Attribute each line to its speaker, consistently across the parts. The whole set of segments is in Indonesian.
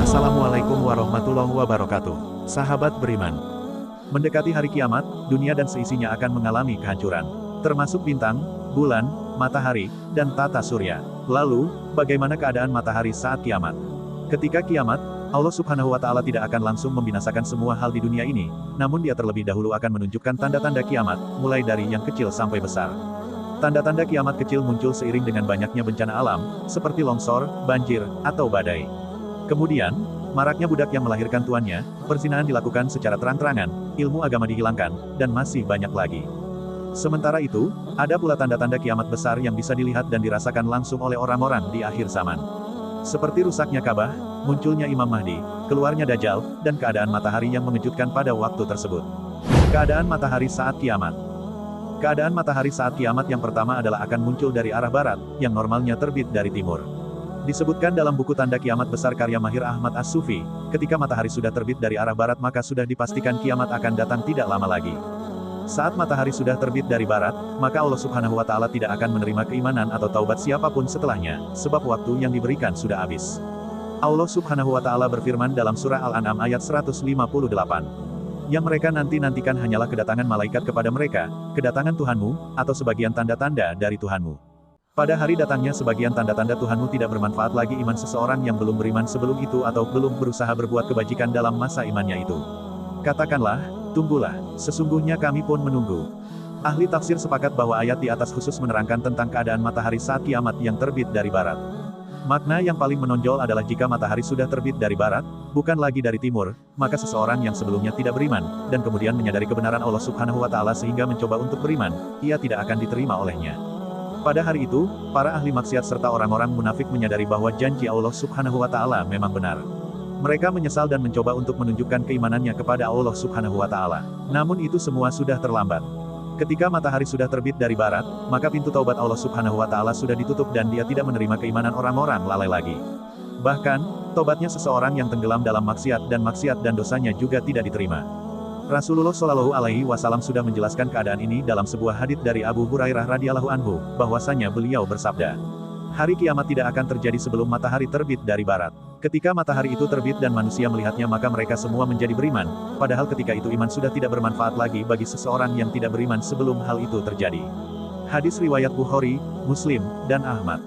Speaker 1: Assalamualaikum warahmatullahi wabarakatuh. Sahabat beriman. Mendekati hari kiamat, dunia dan seisinya akan mengalami kehancuran. Termasuk bintang, bulan, matahari, dan tata surya. Lalu, bagaimana keadaan matahari saat kiamat? Ketika kiamat, Allah Subhanahu wa Ta'ala tidak akan langsung membinasakan semua hal di dunia ini, namun Dia terlebih dahulu akan menunjukkan tanda-tanda kiamat, mulai dari yang kecil sampai besar. Tanda-tanda kiamat kecil muncul seiring dengan banyaknya bencana alam, seperti longsor, banjir, atau badai. Kemudian, maraknya budak yang melahirkan tuannya, perzinahan dilakukan secara terang-terangan, ilmu agama dihilangkan, dan masih banyak lagi. Sementara itu, ada pula tanda-tanda kiamat besar yang bisa dilihat dan dirasakan langsung oleh orang-orang di akhir zaman. Seperti rusaknya Ka'bah, munculnya Imam Mahdi, keluarnya Dajjal, dan keadaan matahari yang mengejutkan pada waktu tersebut. Keadaan matahari saat kiamat. Keadaan matahari saat kiamat yang pertama adalah akan muncul dari arah barat, yang normalnya terbit dari timur. Disebutkan dalam buku Tanda Kiamat Besar karya Mahir Ahmad As-Sufi, ketika matahari sudah terbit dari arah barat maka sudah dipastikan kiamat akan datang tidak lama lagi. Saat matahari sudah terbit dari barat, maka Allah Subhanahu wa Ta'ala tidak akan menerima keimanan atau taubat siapapun setelahnya, sebab waktu yang diberikan sudah habis. Allah Subhanahu wa Ta'ala berfirman dalam surah Al-An'am ayat 158. Yang mereka nanti-nantikan hanyalah kedatangan malaikat kepada mereka, kedatangan Tuhanmu, atau sebagian tanda-tanda dari Tuhanmu. Pada hari datangnya sebagian tanda-tanda Tuhanmu tidak bermanfaat lagi iman seseorang yang belum beriman sebelum itu atau belum berusaha berbuat kebajikan dalam masa imannya itu. Katakanlah, tunggulah, sesungguhnya kami pun menunggu. Ahli tafsir sepakat bahwa ayat di atas khusus menerangkan tentang keadaan matahari saat kiamat yang terbit dari barat. Makna yang paling menonjol adalah jika matahari sudah terbit dari barat, bukan lagi dari timur, maka seseorang yang sebelumnya tidak beriman, dan kemudian menyadari kebenaran Allah Subhanahu wa Ta'ala sehingga mencoba untuk beriman, ia tidak akan diterima olehnya. Pada hari itu, para ahli maksiat serta orang-orang munafik menyadari bahwa janji Allah Subhanahu wa Ta'ala memang benar. Mereka menyesal dan mencoba untuk menunjukkan keimanannya kepada Allah Subhanahu wa Ta'ala. Namun itu semua sudah terlambat. Ketika matahari sudah terbit dari barat, maka pintu taubat Allah Subhanahu wa Ta'ala sudah ditutup dan Dia tidak menerima keimanan orang-orang lalai lagi. Bahkan, tobatnya seseorang yang tenggelam dalam maksiat dan dosanya juga tidak diterima. Rasulullah Shallallahu Alaihi Wasallam sudah menjelaskan keadaan ini dalam sebuah hadits dari Abu Hurairah radhiyallahu anhu, bahwasanya beliau bersabda, hari kiamat tidak akan terjadi sebelum matahari terbit dari barat. Ketika matahari itu terbit dan manusia melihatnya maka mereka semua menjadi beriman, padahal ketika itu iman sudah tidak bermanfaat lagi bagi seseorang yang tidak beriman sebelum hal itu terjadi. Hadis riwayat Bukhari, Muslim, dan Ahmad.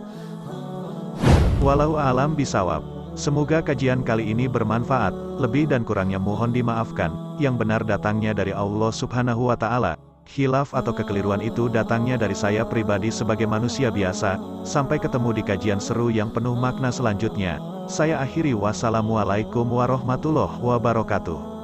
Speaker 2: Walau alam bisawab. Semoga kajian kali ini bermanfaat, lebih dan kurangnya mohon dimaafkan, yang benar datangnya dari Allah Subhanahu wa Ta'ala. Khilaf atau kekeliruan itu datangnya dari saya pribadi sebagai manusia biasa. Sampai ketemu di kajian seru yang penuh makna selanjutnya. Saya akhiri, wassalamualaikum warahmatullahi wabarakatuh.